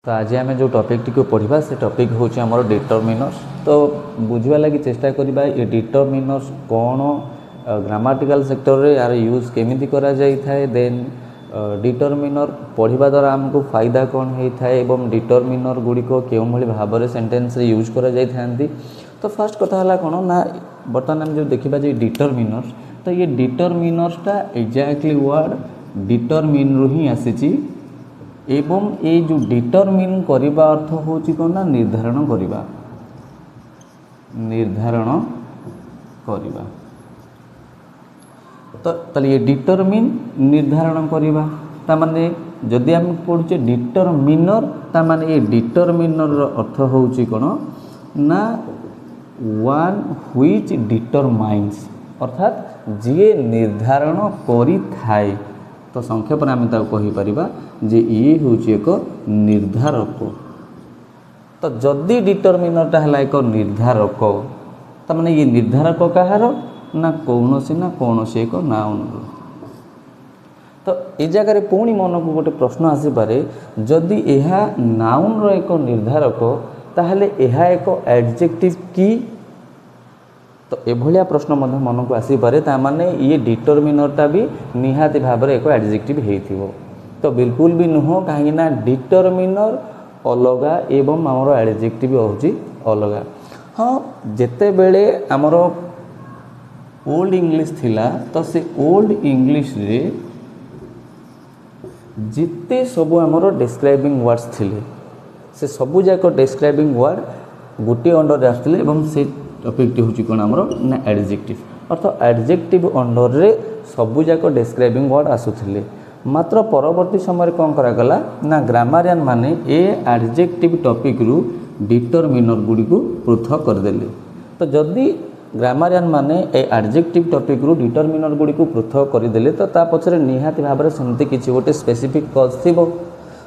तो आज आम जो टॉपिक टी को पढ़ा से टॉपिक हूँ आमर डिटरमिनर्स। तो बुझा लगी चेष्टा करवा ये डिटरमिनर्स कौन, ग्रामाटिकल सेक्टर रे यार यूज केमिति करा जाई थाए, देन डिटरमिनर पढ़ा द्वारा आमको फायदा कौन होता है एवं डिटरमिनर गुड़िक क्यों भाव में सेंटेंस रे यूज करा जाई थांती। तो फर्स्ट कथा है कौन ना बर्तमान आम जो देखा जो डिटरमिनर्स, तो ये डिटरमिनर्सटा एक्जाक्टली वर्ड डिटरमिन रु ही आसी एवं ये जो डिटरमिन करने अर्थ हूँ कौन ना निर्धारण करवा, निर्धारण करवा। तो ये डिटरमिन निर्धारण करवा तामाने जदि आम पढ़ुचे डिटरमिनर तामाने ये डिटरमिनर अर्थ हूँ कौन ना वन व्हिच डिटरमाइन्स, अर्थात जी निर्धारण करि थाए। तो संक्षेप आम कहीपर जे ये हूँ एक निर्धारक। तो जदि डिटरमिनरटा है एक निर्धारक तार ये निर्धारक कहार ना कौन एक नाउन। तो ये जगह पुणी मन को गोटे प्रश्न आसीपे जदि यह नाउन रो एक निर्धारक ताहले यह एक एडजेक्टिव की। तो एभलिया प्रश्न मन को आसीपे तामाने ये डिटरमिनरटा भी निहाती भाव में एक एडजेक्टिव होइथिबो। तो बिल्कुल भी नुह कहीं डिटरमिनर अलगा एवं आमर एडजेक्टिव होची अलगा। हाँ जेते बेले आमर ओल्ड इंग्लिश थिला तो से ओल्ड इंग्लिश रे जिते सब आमर डिस्क्राइबिंग वर्ड्स थिले से सबू जाक डिस्क्राइबिंग वर्ड गोटे अंडर आसते एवं से टॉपिक हूँ कौन आमर ना एडजेक्टिव, अर्थात एडजेक्टिव अंडर रे सबू जाक डिस्क्राइबिंग वर्ड आसुथिले। मात्र परवर्ती समय कौन करागला ना ग्रामारियन माने ए एडजेक्टिव टॉपिक रु डिटरमिनर गुड़ी को पृथक करदेले। तो जदि ग्रामारियन माने ए एडजेक्टिव टॉपिक रु डिटरमिनर गुड़ी को पृथक करदेले तो ता पछरे निहाती भाव में सेमती किछि गोटे स्पेसिफिक कज थिबो।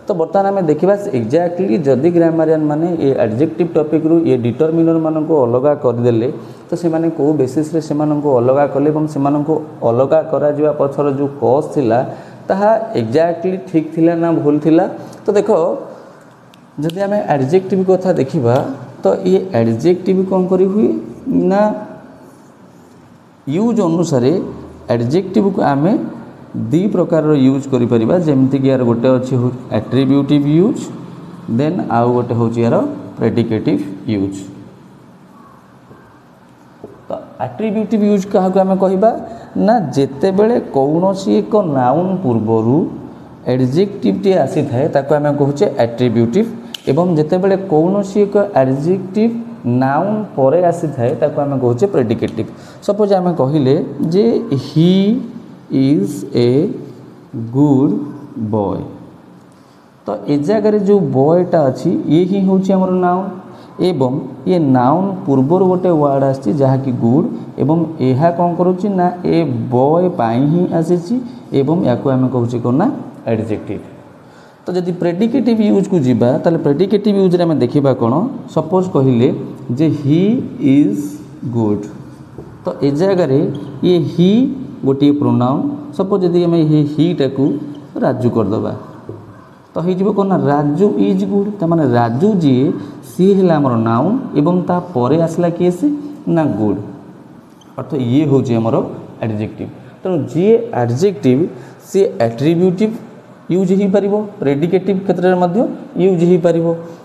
तो बर्तमान आम देखा एक्जाक्टली जदि ग्रामारियन माने ये एडजेक्टिव टॉपिक रु ये डिटरमिनर मान को अलग करदेले तो से माने को बेसिस रे से माने को अलग कले एवं से माने को अलग करा जिवा पछर जो कज थिला ताहा एक्जाक्टली ठीक थिला ना भूल थिला। तो देखो जदि आम एडजेक्टिव कथा देखिबा तो ये एडजेक्टिव कौन करी हुई ना यूज अनुसार एडजेक्टिव को आमे दी प्रकार यूज करि परिबा। जेमति कि यार गोटे अछि एट्रिब्यूटिव यूज, देन आउ गोटे होछि यार प्रेडिकेटिव यूज। तो एट्रिब्यूटिव यूज क्या आम कहबा ना जेते बेले कौनसी एक नाउन पूर्वरु एडजेक्टिव टी आसी थाए ताको आम कहूचे एट्रिब्यूटिव एवं जेते बेले कौनसी एक एडजेक्टिव नाउन परे आसी थाए ताको आम कहूचे प्रेडिकेटिव। सपोज आम कहिले जे he is a good boy, तो ए जगह जो बॉयटा अच्छी ये ही हूँ आमर नाउन एवं ये नाउन पूर्वर गोटे वर्ड आसी जहाँकि गुड एवं यह कौन करुच्ची ना ए बॉय पाई ही आसी एवं या आम कहूँ कौन ना एडजेक्टिव। तो जदि प्रेडिकेटिव यूज को जीवा ताले प्रेडिकेटिव यूज रे आम देखिबा कौन सपोज कहिले जे ही इज गुड, तो ए जगह ये ही गोटे प्रोनाउन सपोज यदि आम ही टाकू राजू करदे तो हो कौन ना राजू इज गुड। तो माने राजू जी सी है आमर नाउन एवं ता परे आसला किए से ना गुड, अर्थात ये हूँ आमर एडजेक्टिव। तेणु जी एडजेक्टिव सी एट्रिब्यूटिव यूज हो पार, प्रेडिकेटिव क्षेत्र में यूज हो पार।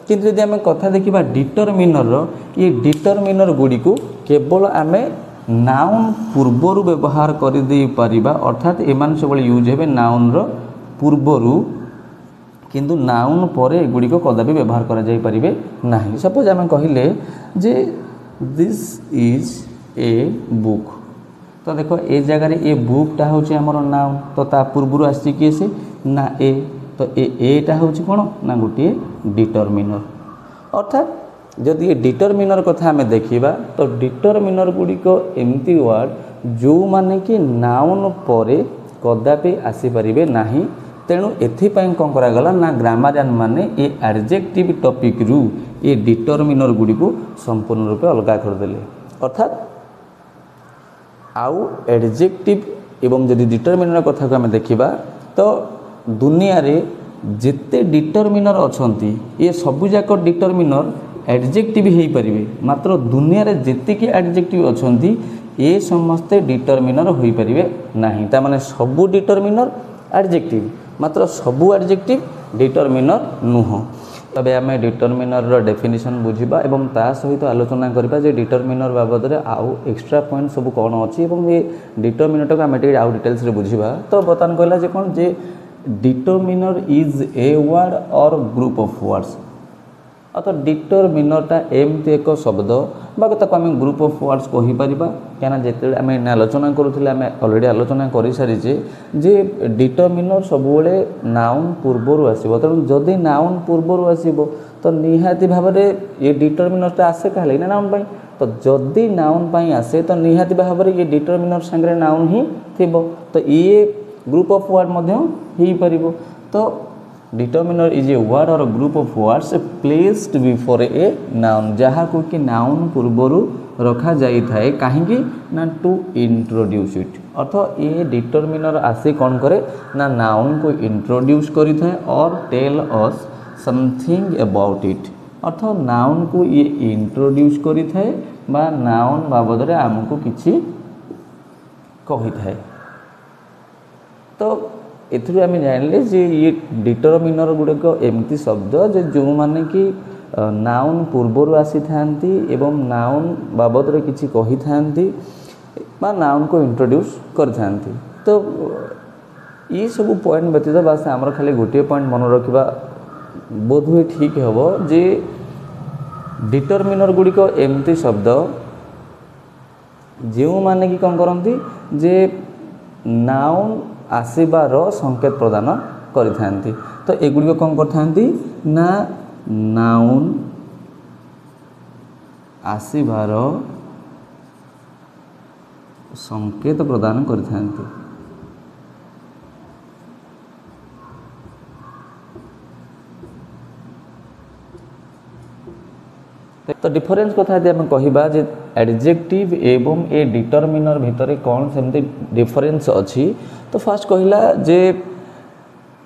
किंतु यदि आम कथा देखा डिटरमिनर ये डिटरमिनर गुड़ी को केवल आम नाउन पूर्वर व्यवहार कर दे पारिबा, अर्थात एमान सब यूज हे नाउन रो पूर्वरु किंतु नाउन परे गुड़ी को कदापि व्यवहार करा जाई परिबे नाही। सपोज आम कहिले जे दिस इज ए बुक, तो देखो ए जगह ए बुकटा हूँ आमर नाउन, तो ता पूर्वर आसी किए से ना ए, तो एटा हूँ कौन ना गोटे डिटरमिनर। अर्थात जदि ये डिटरमिनर कथा आम देखा तो डिटरमिनर गुड़िक एमती वर्ड जो माने कि नाउन परे कदापि आसीपारे नाही। तेणु एथिपाई कौन करागला ना ग्रामारियन माने ये एडजेक्टिव टॉपिक रु ये डिटरमिनर गुड़ी को संपूर्ण रूपे अलग करदेले। अर्थात आउ एडजेक्टिव एवं जदि डिटरमिनर कथा को आम देखा तो दुनिया रे जेते डिटरमिनर अछंती ये सबु जाक डिटरमिनर एडजेक्टिव हो पारे मात्र दुनिया रे जेतिकी एडजेक्टिव अछंती ये समस्ते डिटरमिनर हो पारे नहीं तामाने सबु डिटरमिनर एडजेक्टिव मात्र सबु एडजेक्टिव डिटरमिनर नुह। तबे आम डिटरमिनर डेफिनेशन बुझा एवं ता सहित आलोचना करबा जे डिटरमिनर बाबद रे आउ एक्स्ट्रा पॉइंट सब कौन अच्छी एवं ये डिटरमिनर को आम आउ डिटेल्स रे बुझा। तो बर्तमान कहला जे कौन जे डिटरमिनर इज ए वर्ड और ग्रुप ऑफ वर्ड्स अर्थात डिटरमिनरटा एमती एक शब्द बात आम ग्रुप ऑफ वर्ड्स कहीपर क्या जिते आम आलोचना करूँ आम अलरेडी आलोचना कर सारीचे जे डिटरमिनर सब नाउन पूर्वर आसो तेणु जदि नाउन पूर्वर आसो तो निहाती भाव में ये डिटरमिनरटा आसे क्या ना नाउन पाई तो जदि नाउन पाई आसे तो निहाती भाव में ये डिटरमिनर सांगे नाउन ही थी तो ये ग्रुप ऑफ वर्ड हो पार। तो डिटरमिनर इज ए वर्ड और group of words placed before a noun जहाँ को कि नाउन पूर्वर रखा जाई थाए कहीं ना टू इंट्रोड्यूस इट अर्थात ये डिटरमिनर आसे कौन करे ना नाउन को इंट्रोड्यूस करी थाए और tell us something about it अर्थात नाउन को ये इंट्रोड्यूस करी थाए बा नाउन बाबद आमको किछि कही थाए। तो एथुरु आम जानले जे ये डिटरमिनर गुड़िक एमती शब्द जे जो माने कि नाउन पूर्वर आसी थांती एवं नाउन बाबद रे किछि कही थांती बा नाउन को इंट्रोड्यूस कर थांती। तो ये सब पॉइंट व्यतीत बास आमर खाली गोटे पॉइंट मन रखा बोध हुए ठीक हेबो जे डिटरमिनर गुड़िक एमती शब्द जो माने कि कौन करती जे नाउन आसबार संकेत प्रदान करिथांती। तो एगुड़िक कौन करथांती ना नाउन आसबार संकेत प्रदान करिथांती। तो डिफरेंस कथा यदि आम कहबा जे एडजेक्टिव एवं ए डिटरमिनर भितर कौन सेमती डिफरेंस अच्छी तो फास्ट कहला जे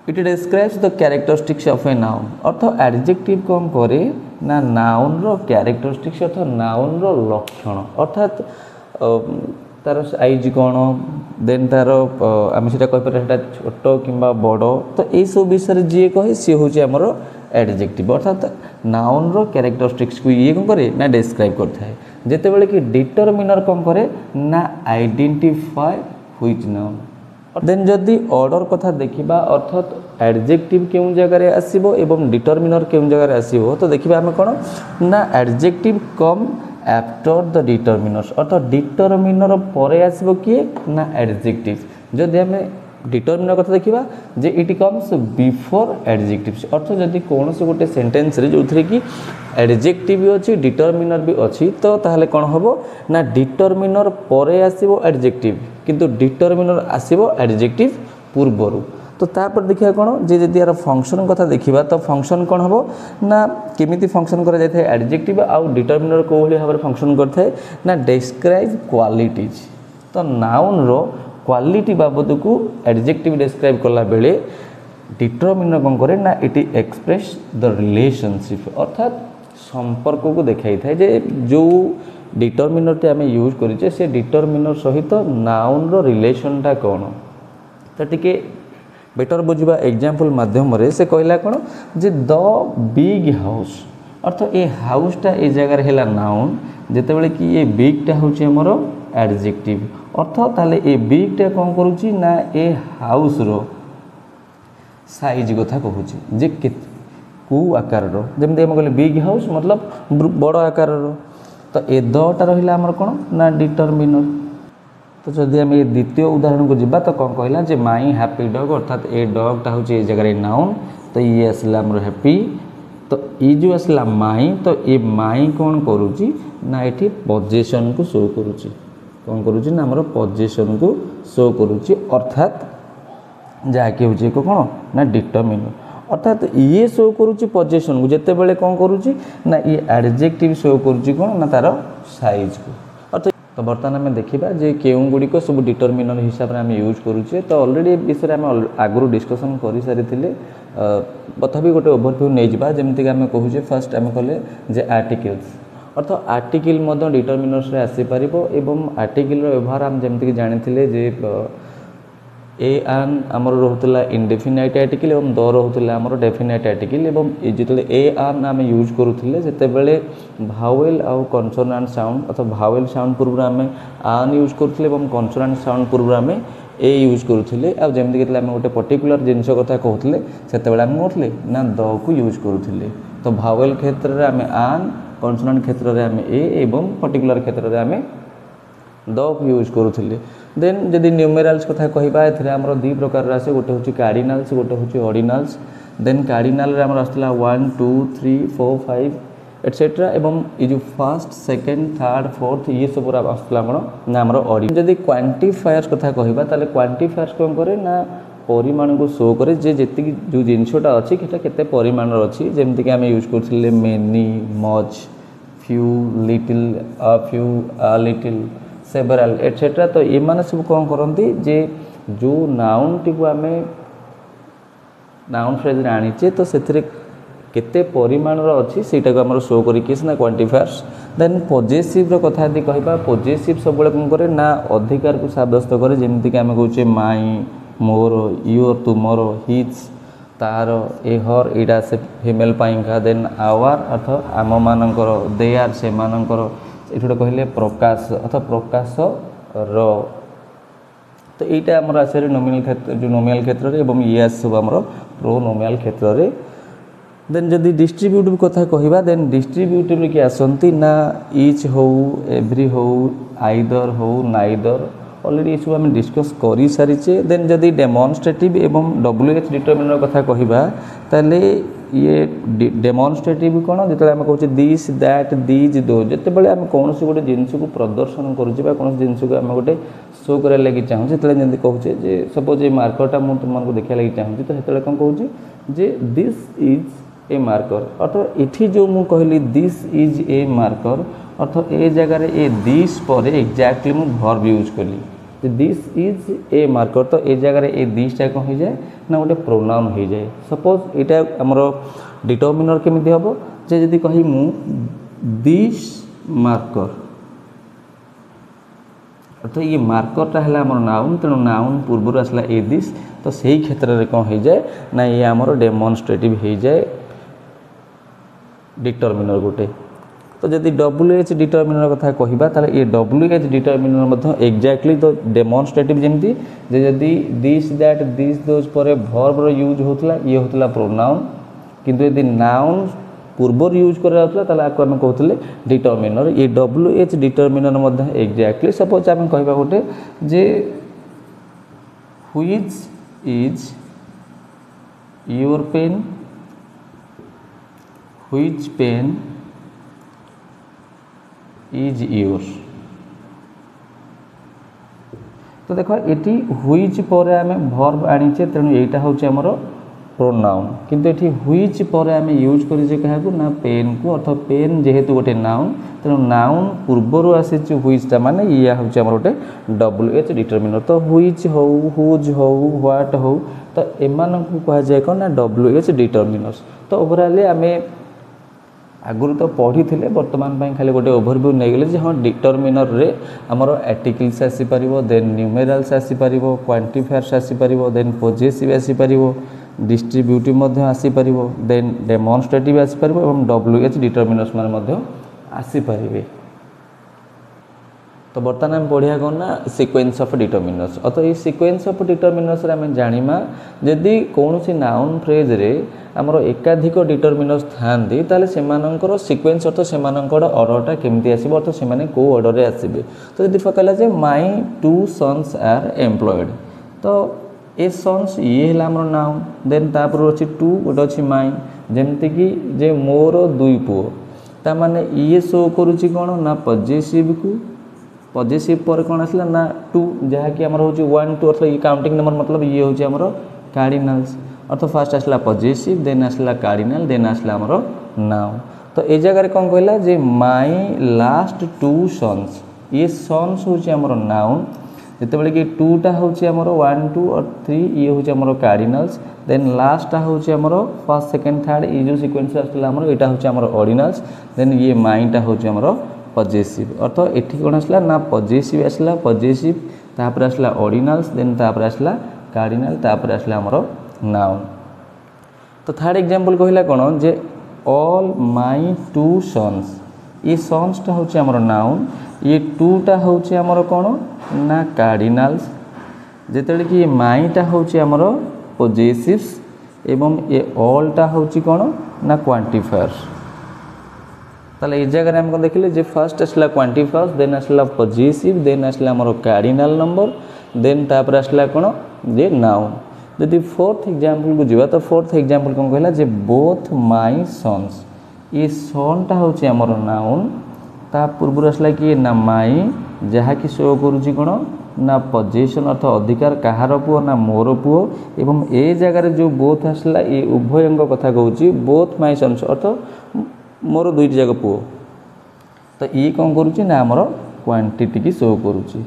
it describes the characteristics of a noun अर्थात एडजेक्टिव कौन करे ना नाउन रो कैरेक्टरिस्टिक्स अर्थात नाउन रो लक्षण अर्थात तार साइज कौन देन तार आम से कहीपर छोट कि बड़ तो यही सब विषय जी कहे सी हूँ आमर एडजेक्टिव अर्थात नाउन रो कैरेक्टरिस्टिक्स को ये कौन करे ना डिस्क्राइब करता है जितेबाला कि डिटरमिनर कौन करे ना आइडेंटिफाई व्हिच नाउन। देन जदि ऑर्डर कथा देखिबा अर्थात एडजेक्टिव केउं जगह आसीबो एवं डिटरमिनर केउं जगह आसीबो तो देखिबा हम कोन ना adjective come after the determiners अर्थात डिटरमिनर परे आसीबो किए ना एडजेक्टिव। जदि हमें डिटरमिनर कथा देखिबा जे इट कम्स बिफोर एडजेक्टिव अर्थात जदि कौन से गोटे सेंटेंस रे जो थरे कि एडजेक्टिव भी अच्छी डिटरमिनर भी अच्छी तो ताहले कौन होबो ना डिटरमिनर परे आसीबो एडजेक्टिव किंतु डिटरमिनर आसीबो एडजेक्टिव पूर्वरु। तो तापर देखिया कौन जे जदि यार फंक्शन कथा देखिबा तो फंक्शन कौन होबो ना केमिति फंक्शन करा जाय एडजेक्टिव आउ डिटरमिनर को भली भाबरे फंक्शन करथाय ना डिस्क्राइब क्वालिटीज। तो नाउन रो क्वालिटी बाबद को एडजेक्टिव डिस्क्राइब कला बेले डिटरमिनर कौन करे ना इट एक्सप्रेस द रिलेशनशिप अर्थात संपर्क को देखाई थाए जे जो डिटरमिनर टे आम यूज करें से डिटरमिनर सहित नाउन रो रिलेशनटा कौन तो टिके बेटर बुझा एग्जांपल माध्यम रे से कहला कौन जे द बिग हाउस अर्थात ये हाउसटा ए जगह है नाउन जितेबाला कि ये बिगटा हूँ आमर एडजेक्टिव अर्थात ताले ए बिगटा कौन करुच्ची ना ए हाउस रो साइज कथा कहूँ जे कौ आकार जमी आम कहले बिग हाउस मतलब बड़ आकार तो ए दटा रहा आमर कौन ना डिटरमिनर। तो जदि आम ये द्वितीय उदाहरण को जीवा तो कौन कहला जे माई हैप्पी डॉग अर्थात ए डॉगटा हूँ ये जगह नाउन तो ये आसला आमर हैप्पी तो ये जो आसला माई तो ये माई कौन करुच्ची ना ये पोजेसन को शो करुच्ची कौन करुच्ची ना आमर पोजेसन को शो करुच्ची अर्थात जहाँकि हूँ कौन ना डिटरमिनर अर्थात ये शो करुच्ची पोजेसन को जिते बेले कौन करुच्ची ना ये एडजेक्टिव शो करुच्ची कौन ना तार साइज को अर्थात तो बर्तमान आम देखा जे केउं गुड़िक सब डिटर्मिनर हिसाब से आम यूज करुचे तो ऑलरेडी विषय आम आगु डिस्कसन कर सारी तथापि गोटे ओभरव्यू नहीं जावा जमीक आम कहूचे फर्स्ट आम कले जे आर्टिकल्स अर्थात आर्टिकल डिटर्मिनर्स आसीपर एवं आर्टिकल व्यवहार आम जमीक जानी जे ए आन आमर रोला इनडेफिनाइट आर्टिकल और द रोला आमर डेफिनाइट आर्टिकल एवं जो ए आन आम यूज करूँ से भावेल आउ कन्सोनांट साउंड अथवा भावेल साउंड पूर्व आम आन यूज करूँ और कन्सोनांट साउंड पूर्व आम ए यूज करूँ आमती आम गोटे पर्टिकुलर जिनस कथा कहते से आम कहते ना द को यूज करूँ तो भावेल क्षेत्र में आम आन कन्सोनांट क्षेत्र में आम ए एवं पर्टिकुलर क्षेत्र में आम द को यूज करूँ देन जदि न्यूमेराल्स कथा कहबा एथिरे हमरो दि प्रकार आसे गोटे होची कार्डिनल्स गोटे होची ऑर्डिनल्स देन कार्डिनल रे हमर आस्तला 1 2 3 4 5 एटसेट्रा एवं ये जो फर्स्ट सेकंड थर्ड फोर्थ ये सब पूरा आस्तला कोन ना हमरो ऑर्डिनल जदि क्वांटिफायर्स कथा कहबा ताले क्वांटिफायर्स कोन करे ना परिमाण को शो करे जे जेति जो जिनसोटा अछि केटा केते परिमाण अछि जेमति कि हम यूज करथिले many much few little a few a little several etcetera तो ये माने सब कौन करती जे जो नाउन टी को आम नाउन फ्रेज आनीचे तो से केते परिमाण अच्छी सेटा को आम शो करके क्वांटिफायर्स देन पॉजिटिव कथा यदि कहबा पॉजिटिव सब कौन करे ना अधिकार को साब्यस्त करे जेमती कि आम कहूचे माई मोर योर तुमर हिज तार ए हर एटा से फीमेल पाइंका देन आवर अर्थात आम मानकर दे आर से मानकर ये कहले प्रकाश अथवा प्रकाश रो तो यहाँ आमर आसे नोमिनल क्षेत्र जो नोमिनल क्षेत्र में एवं ये सब आमर प्रोनोमिनल क्षेत्र में देन जदि डिस्ट्रीब्यूटिव कथा कहबा देन डिस्ट्रीब्यूटिव किए आसती ना इच हो एव्री हो आइदर हो नाइदर ऑलरेडी ये सब आम डिस्कस कर सारीचे देन जदि डेमोन्स्ट्रेटिव एवं WH डिटर्मिनर कथा कहबा ताले ये डेमोन्स्ट्रेटिव कौन जो आम कहूँ दिस दैट दीज दो जिते आम कौन गोटे जिनस को प्रदर्शन करुचे कौन जिनस को आम गोटे शो करा लगी चाहूँ से कहूचे जे सपोज ये मार्करटा मुझे तुमको देखा लगी चाहूँ तो से कौन कहूँ जे दिस इज ए मार्कर अर्थात ये जो मुझे कहली दिस इज ए मार्कर अर्थात ए जगार ए दिस पर एक्जाक्टली मुझे वर्ब यूज कली दिस इज ए मार्कर तो ए जगार ए दिसटा कौन हो जाए ना गोटे प्रोनाउन हो जाए सपोज यहाँ आमर डिटर्मिनर केमी हम जे जदि कही मु दिस मार्कर अर्थात ये मार्करटा है आमर नाउन तेणु नाउन पूर्व आसला ए दिस तो सही क्षेत्र में कौन हो जाए ना ये आमर डेमोन्स्ट्रेटिव हो जाए डिटर्मिनर गोटे तो जदि WH डिटर्मिनर कथा कहबा ताले ये WH डिटर्मिनर मध्य एक्जाक्टली तो डेमोन्स्ट्रेटिव जेमती जे जदि दिस दैट दिस दोज पर वर्ब रो यूज होतला ये होतला प्रोनाउन किंतु यदि नाउन पूर्व यूज करा होतला ताले आको हम कहतले डिटर्मिनर ये WH डिटर्मिनर मध्य एक्जाक्टली सपोज हम कहबा गोटे जे which is your pen which pen is your तो देखो ये व्हिच पर आम वर्ब आनीचे तेणु यहाँ हूँ आमर प्रोनाउन किंतु ये व्हिच पर आम यूज करें क्या ना पेन को अर्थात पेन जेहेतु गोटे नाउन तेणु नाउन पूर्वर आसी व्हिचटा माने या हूँ आमर गोटे WH डिटर्मिनर तो व्हिच हो हुज हो व्हाट हो तो एमान को कहा जाए कौन ना WH डिटर्मिनर्स तो ओवरऑल आम आगुरी तो पढ़ी थे बर्तमान खाली गोटे ओभरव्यू नहीं गले हाँ डिटर्मिनर रे आमर आर्टिकल्स आसीपर देन न्यूमेराल्स आसीपर क्वांटिफायर्स आसीपर देन पॉजिटिव आसीपर डिस्ट्रीब्यूटिव आसीपर देन डेमोन्स्ट्रेटिव आसीपर और WH डिटर्मिनर्स माने आसीपर तो बर्तमान आम पढ़िया कौन ना सिक्वेन्स ऑफ डिटर्मिनर्स अतः ये सिक्वेन्स ऑफ डिटर्मिनर्स आम जाना जदि कौन सी नाउन फ्रेज रे आमर एकाधिक डिटर्मिनर्स थांती ताले सेमानंकर सिक्वेन्स अर्थ सेमानंकर ऑर्डरटा केमती आसीबो अर्थ सेमाने को ऑर्डर रे आसीबे तो जदि कहला जे माय 2 सन्स आर एम्प्लॉयड तो ए सन्स ये है आमर नाउन देन तापर अछि 2 गोटे अछि माय जेमती कि जे मोर 2 पुओ ता माने ये शो करूची कोन ना पॉजिटिव को पॉजिटिव पर कौन आसला ना 2 जहाँकि आमर हूँ 1 2 अर्थात ये काउंटिंग नंबर मतलब ये हूँ आमर कार्डिनल्स अर्थात फास्ट आसला पॉजिटिव देन आसला कार्डिनल देन आसला आमर नाउन तो ए जगह कौन कहला जे माय लास्ट 2 सन्स ये सन्स हूँ आमर नाउन जितेबाला कि टूटा हूँ आमर 1 2 और 3 ये हूँ आमर कार्डिनल्स देन लास्टा हूँ आमर फर्स्ट सेकेंड थर्ड ये जो सिक्वेन्स आसला यहाँ हूँ आमर ऑर्डिनल्स देन ये माइटा हूँ आमर पजेसिव अर्थ एठी कौन आसला ना पजेसिव आसला पजेसिव तापर आसला ऑर्डिनल्स देन तापर आसला कार्डिनल तापर आसला आमर नाउन। तो थर्ड एग्जांपल कहला कौन जे ऑल माई टू सन्स ये सन्सटा हूँ आमर नाउन ये टूटा हूँ आमर कौन ना कार्डिनल्स जिते कि माईटा हूँ आमर पजेसिव्स एवं ये ऑलटा हूँ कौन ना क्वांटिफायर्स। ताले ये जगह हम कौन देखिले जे फर्स्ट आसला क्वांटिफायर्स देन आसला पजेसिव देन आसला आमर कार्डिनल नंबर देन तापर आसला कौन जे नाउन। यदि फोर्थ एग्जांपल को जीवा तो फोर्थ एग्जांपल कौन कहला जे बोथ माई सन्स ये सनटा हूँ आमर नाउन ता पूर्व आसला कि ना माई जहाँ कि शो करुँची कौन ना पजेसन अर्थ अधिकार कहार पुओ ना मोर पुओ एवं ए जगार जो बोथ आसला ये उभयंग कथा कहूँ बोथ माई सन्स अर्थ मोर दुईट जाक पुओ तो ये कौन करुँची ना आमर क्वांटिटी की शो करुँची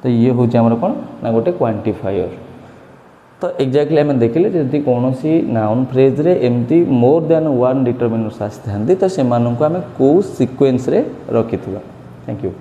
तो ये हूँ आमर कौन ना गोटे क्वांटिफायर। तो एक्जाक्टली आम देखिले जदि कौन सी नाउन फ्रेज रे एमती मोर देन वन डिटरमिनर्स आसी था तो से आम कौ सिक्वेन्स रे रखी। Thank you.